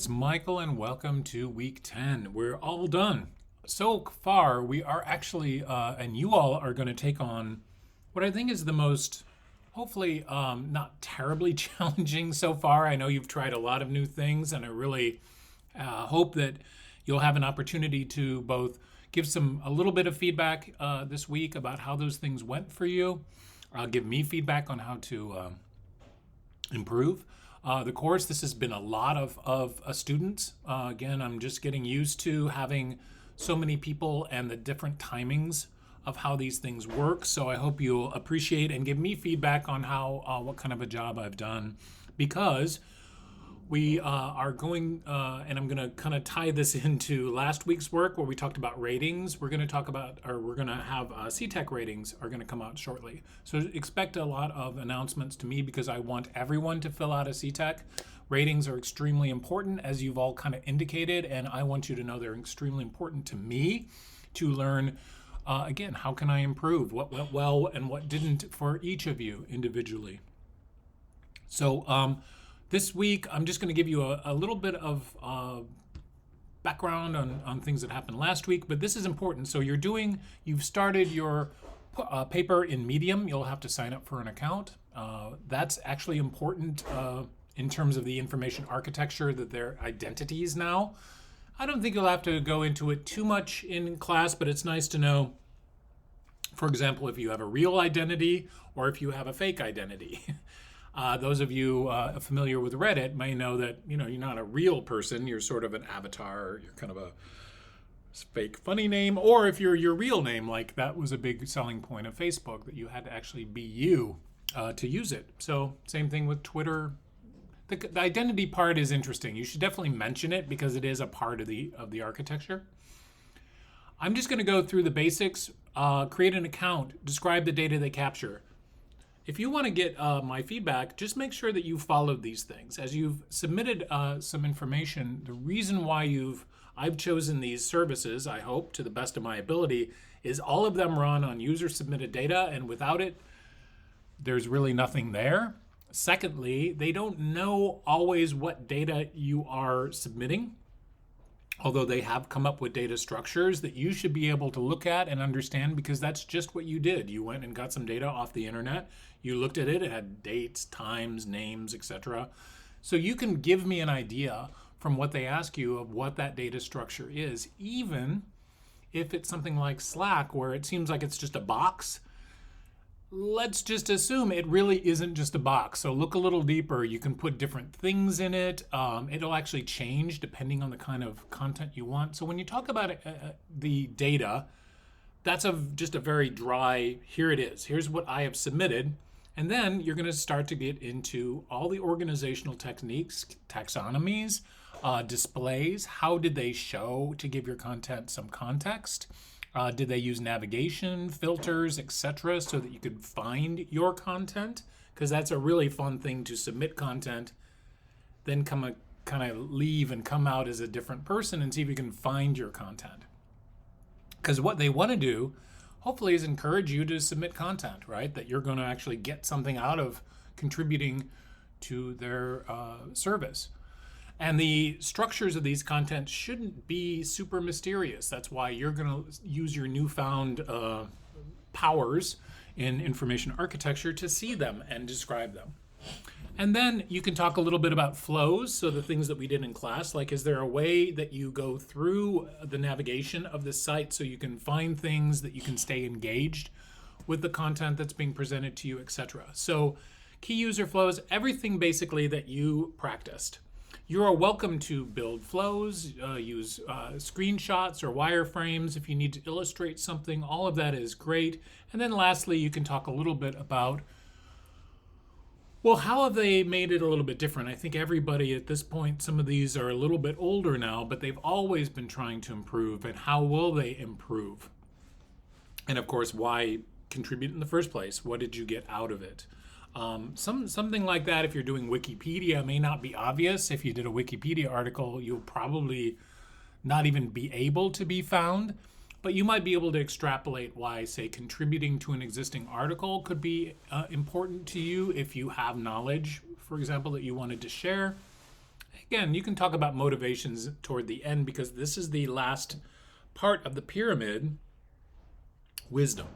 It's Michael, and welcome to week 10. We're all done. So far, we are actually, and you all are going to take on what I think is the most, hopefully, not terribly challenging so far. I know you've tried a lot of new things, and I really hope that you'll have an opportunity to both give a little bit of feedback this week about how those things went for you. Give me feedback on how to improve the course. This has been a lot of students. Again, I'm just getting used to having so many people and the different timings of how these things work. So I hope you'll appreciate and give me feedback on how what kind of a job I've done, because we are going, and I'm going to kind of tie this into last week's work where we talked about ratings. We're going to talk about, or we're going to have CTEC ratings are going to come out shortly. So expect a lot of announcements to me because I want everyone to fill out a CTEC. Ratings are extremely important, as you've all kind of indicated, and I want you to know they're extremely important to me to learn, again, how can I improve? What went well and what didn't for each of you individually. So, this week, I'm just going to give you a little bit of background on things that happened last week, but this is important. So you've started your paper in Medium. You'll have to sign up for an account. That's actually important in terms of the information architecture, that they're identities now. I don't think you'll have to go into it too much in class, but it's nice to know, for example, if you have a real identity or if you have a fake identity. Those of you familiar with Reddit may know that you're not a real person. You're sort of an avatar. Or you're kind of a fake funny name. Or if you're your real name, like that was a big selling point of Facebook, that you had to actually be you to use it. So same thing with Twitter. The identity part is interesting. You should definitely mention it because it is a part of the architecture. I'm just going to go through the basics. Create an account. Describe the data they capture. If you want to get my feedback, just make sure that you followed these things. As you've submitted some information, the reason why I've chosen these services, I hope, to the best of my ability, is all of them run on user-submitted data, and without it, there's really nothing there. Secondly, they don't know always what data you are submitting, although they have come up with data structures that you should be able to look at and understand, because that's just what you did. You went and got some data off the internet. You looked at it. It had dates, times, names, etc. So you can give me an idea from what they ask you of what that data structure is, even if it's something like Slack, where it seems like it's just a box. Let's just assume it really isn't just a box. So look a little deeper. You can put different things in it. It'll actually change depending on the kind of content you want. So when you talk about the data, that's just a very dry, here it is. Here's what I have submitted. And then you're going to start to get into all the organizational techniques, taxonomies, displays. How did they show to give your content some context? Did they use navigation, filters, etc., so that you could find your content? Because that's a really fun thing, to submit content, then kind of leave and come out as a different person and see if you can find your content. Because what they want to do, hopefully, is encourage you to submit content, right? That you're going to actually get something out of contributing to their service. And the structures of these contents shouldn't be super mysterious. That's why you're going to use your newfound powers in information architecture to see them and describe them. And then you can talk a little bit about flows, so the things that we did in class, like, is there a way that you go through the navigation of the site so you can find things, that you can stay engaged with the content that's being presented to you, etc. So key user flows, everything basically that you practiced. You are welcome to build flows, use screenshots or wireframes if you need to illustrate something. All of that is great. And then lastly, you can talk a little bit about, well, how have they made it a little bit different? I think everybody at this point, some of these are a little bit older now, but they've always been trying to improve. And how will they improve? And of course, why contribute in the first place? What did you get out of it? Something like that, if you're doing Wikipedia, may not be obvious. If you did a Wikipedia article, you'll probably not even be able to be found, but you might be able to extrapolate why, say, contributing to an existing article could be important to you if you have knowledge, for example, that you wanted to share. again, you can talk about motivations toward the end because this is the last part of the pyramid, wisdom.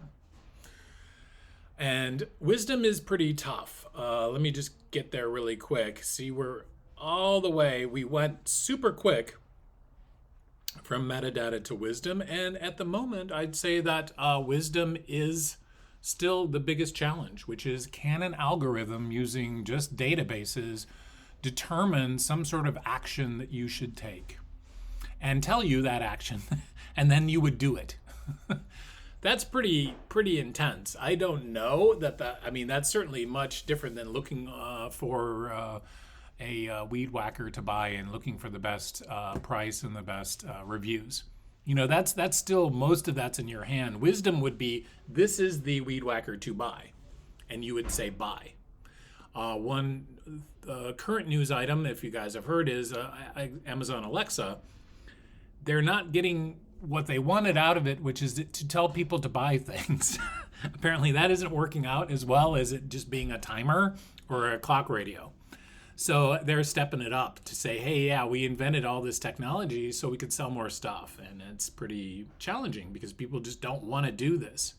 And wisdom is pretty tough. Let me just get there really quick. See, we're all the way, we went super quick from metadata to wisdom. And at the moment, I'd say that wisdom is still the biggest challenge, which is, can an algorithm using just databases determine some sort of action that you should take and tell you that action, and then you would do it? That's pretty intense. I don't know I mean, that's certainly much different than looking for a weed whacker to buy and looking for the best price and the best reviews. You know, that's still, most of that's in your hand. Wisdom would be, this is the weed whacker to buy, and you would say buy. One current news item, if you guys have heard, is Amazon Alexa. They're not getting what they wanted out of it, which is to tell people to buy things. Apparently that isn't working out as well as it just being a timer or a clock radio. So they're stepping it up to say, hey, yeah, we invented all this technology so we could sell more stuff. And it's pretty challenging because people just don't want to do this.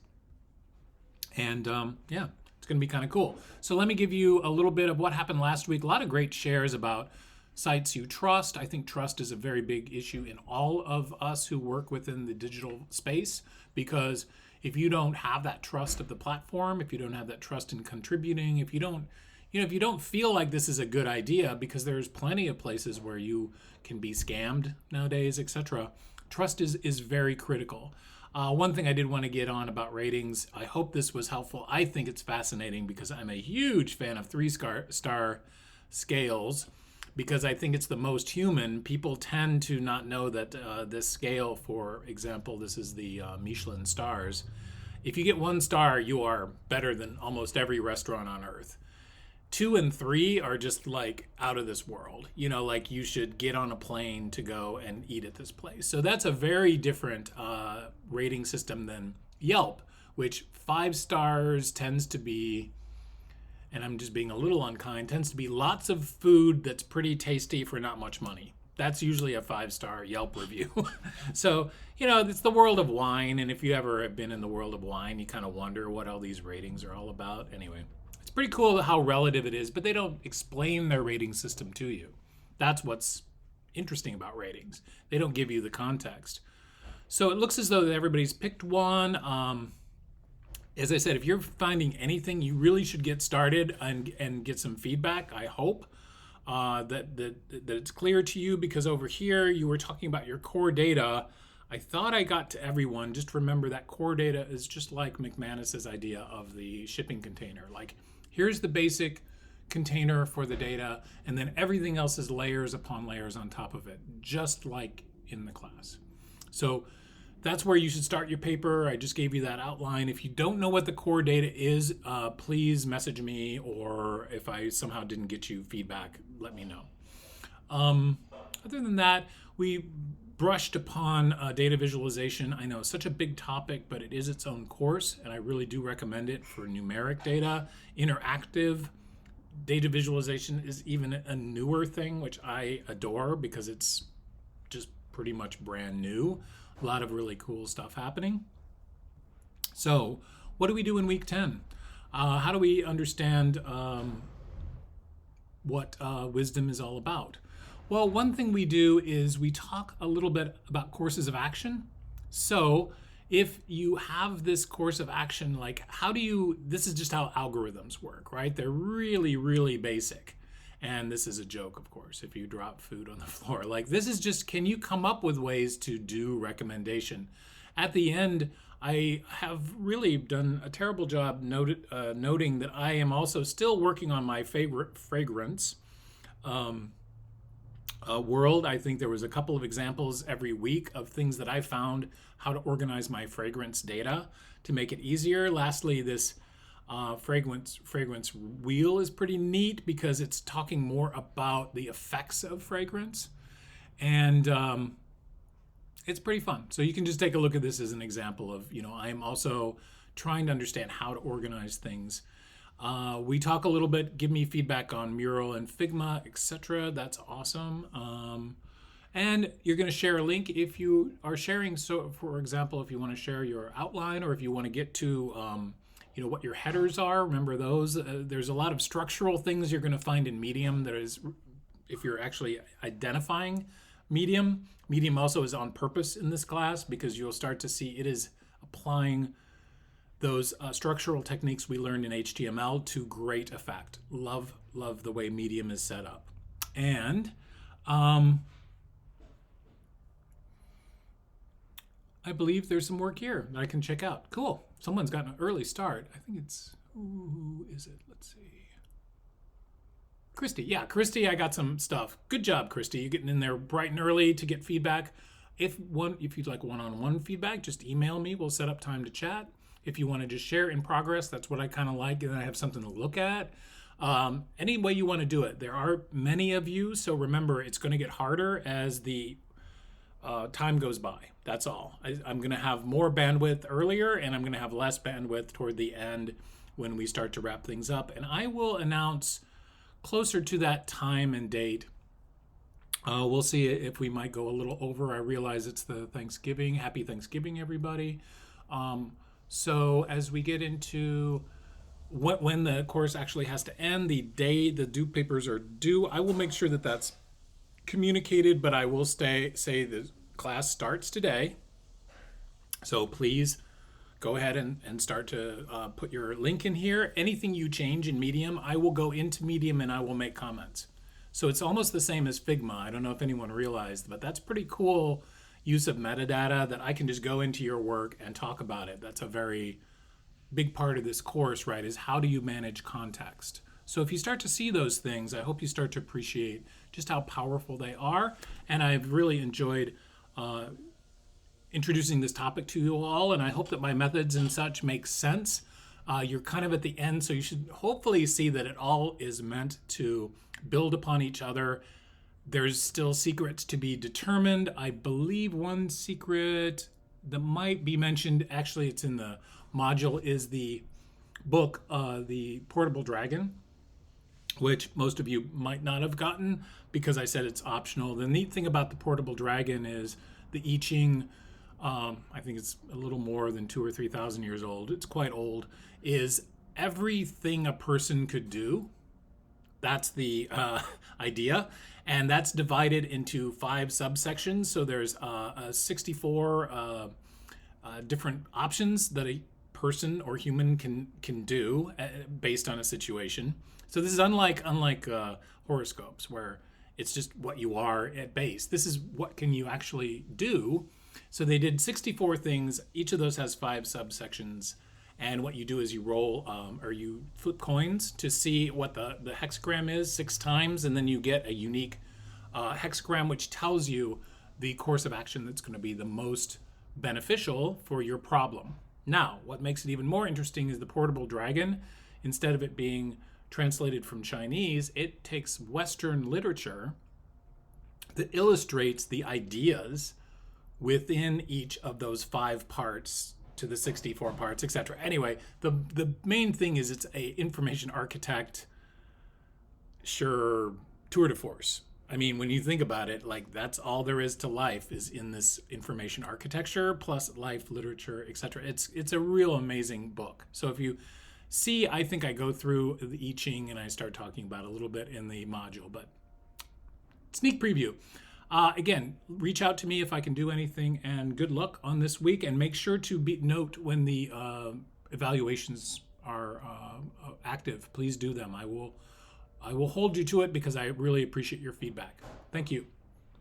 And yeah, it's going to be kind of cool. So let me give you a little bit of what happened last week. A lot of great shares about sites you trust. I think trust is a very big issue in all of us who work within the digital space, because if you don't have that trust of the platform, if you don't have that trust in contributing, if you don't feel like this is a good idea, because there's plenty of places where you can be scammed nowadays, etc. Trust is very critical. One thing I did want to get on about ratings, I hope this was helpful. I think it's fascinating because I'm a huge fan of 3-star scales, because I think it's the most human. People tend to not know that this scale, for example, this is the Michelin stars. If you get 1 star, you are better than almost every restaurant on earth. 2 and 3 are just like out of this world. You know, like you should get on a plane to go and eat at this place. So that's a very different rating system than Yelp, which 5 stars tends to be, and I'm just being a little unkind, tends to be lots of food that's pretty tasty for not much money. That's usually a 5-star Yelp review. So, you know, it's the world of wine. And if you ever have been in the world of wine, you kind of wonder what all these ratings are all about. Anyway, it's pretty cool how relative it is, but they don't explain their rating system to you. That's what's interesting about ratings. They don't give you the context. So it looks as though everybody's picked one. As I said, if you're finding anything, you really should get started and get some feedback. I hope that it's clear to you, because over here you were talking about your core data. I thought I got to everyone. Just remember that core data is just like McManus's idea of the shipping container. Like, here's the basic container for the data, and then everything else is layers upon layers on top of it, just like in the class. So that's where you should start your paper. I just gave you that outline. If you don't know what the core data is, please message me, or if I somehow didn't get you feedback, let me know. Other than that, we brushed upon data visualization. I know it's such a big topic, but it is its own course, and I really do recommend it for numeric data. Interactive data visualization is even a newer thing, which I adore because it's just pretty much brand new. A lot of really cool stuff happening. So what do we do in week 10? How do we understand what wisdom is all about? Well, one thing we do is we talk a little bit about courses of action. So if you have this course of action, like this is just how algorithms work, right? They're really, really basic. And this is a joke, of course, if you drop food on the floor. Like, this is just, can you come up with ways to do recommendation? At the end, I have really done a terrible job noting that I am also still working on my favorite fragrance world. I think there was a couple of examples every week of things that I found how to organize my fragrance data to make it easier. Lastly, this fragrance wheel is pretty neat because it's talking more about the effects of fragrance, and it's pretty fun. So you can just take a look at this as an example of, I am also trying to understand how to organize things. We talk a little bit, give me feedback on Mural and Figma, etc. That's awesome. And you're going to share a link if you are sharing. So, for example, if you want to share your outline, or if you want to get to, what your headers are, remember those. There's a lot of structural things you're going to find in Medium that is, if you're actually identifying Medium. Medium also is on purpose in this class because you'll start to see it is applying those structural techniques we learned in HTML to great effect. Love the way Medium is set up. And I believe there's some work here that I can check out. Cool. Someone's got an early start. I think it's, who is it? Let's see. Christy. Yeah, Christy, I got some stuff. Good job, Christy. You're getting in there bright and early to get feedback. If you'd like one-on-one feedback, just email me. We'll set up time to chat. If you want to just share in progress, that's what I kind of like, and then I have something to look at. Any way you want to do it. There are many of you, so remember, it's going to get harder as the time goes by. That's all. I'm going to have more bandwidth earlier, and I'm going to have less bandwidth toward the end when we start to wrap things up. And I will announce closer to that time and date. We'll see if we might go a little over. I realize it's the Thanksgiving. Happy Thanksgiving, everybody. So as we get into when the course actually has to end, the day the due papers are due, I will make sure that that's communicated, but I will say the class starts today. So please go ahead and start to put your link in here. Anything you change in Medium, I will go into Medium and I will make comments. So it's almost the same as Figma. I don't know if anyone realized, but that's pretty cool use of metadata that I can just go into your work and talk about it. That's a very big part of this course, right, is how do you manage context? So if you start to see those things, I hope you start to appreciate just how powerful they are. And I've really enjoyed introducing this topic to you all, and I hope that my methods and such make sense. You're kind of at the end, so you should hopefully see that it all is meant to build upon each other. There's still secrets to be determined. I believe one secret that might be mentioned, actually it's in the module, is the book, The Portable Dragon, which most of you might not have gotten because I said it's optional. The neat thing about the Portable Dragon is the I Ching, I think it's a little more than 2,000 or 3,000 years old. It's quite old. Is everything a person could do. That's the idea. And that's divided into 5 subsections. So there's 64 different options that a person or human can do based on a situation. So this is unlike horoscopes, where it's just what you are at base. This is what can you actually do. So they did 64 things. Each of those has 5 subsections. And what you do is you roll or you flip coins to see what the hexagram is 6 times, and then you get a unique hexagram which tells you the course of action that's going to be the most beneficial for your problem. Now, what makes it even more interesting is the Portable Dragon, instead of it being translated from Chinese, it takes Western literature that illustrates the ideas within each of those 5 parts to the 64 parts, etc. Anyway, the main thing is it's a information architect, sure, tour de force. I mean, when you think about it, like that's all there is to life is in this information architecture plus life literature, etc. It's a real amazing book. So if you see, I think I go through the I Ching and I start talking about it a little bit in the module, but sneak preview. Again, reach out to me if I can do anything, and good luck on this week. And make sure to note when the evaluations are active. Please do them. I will hold you to it because I really appreciate your feedback. Thank you.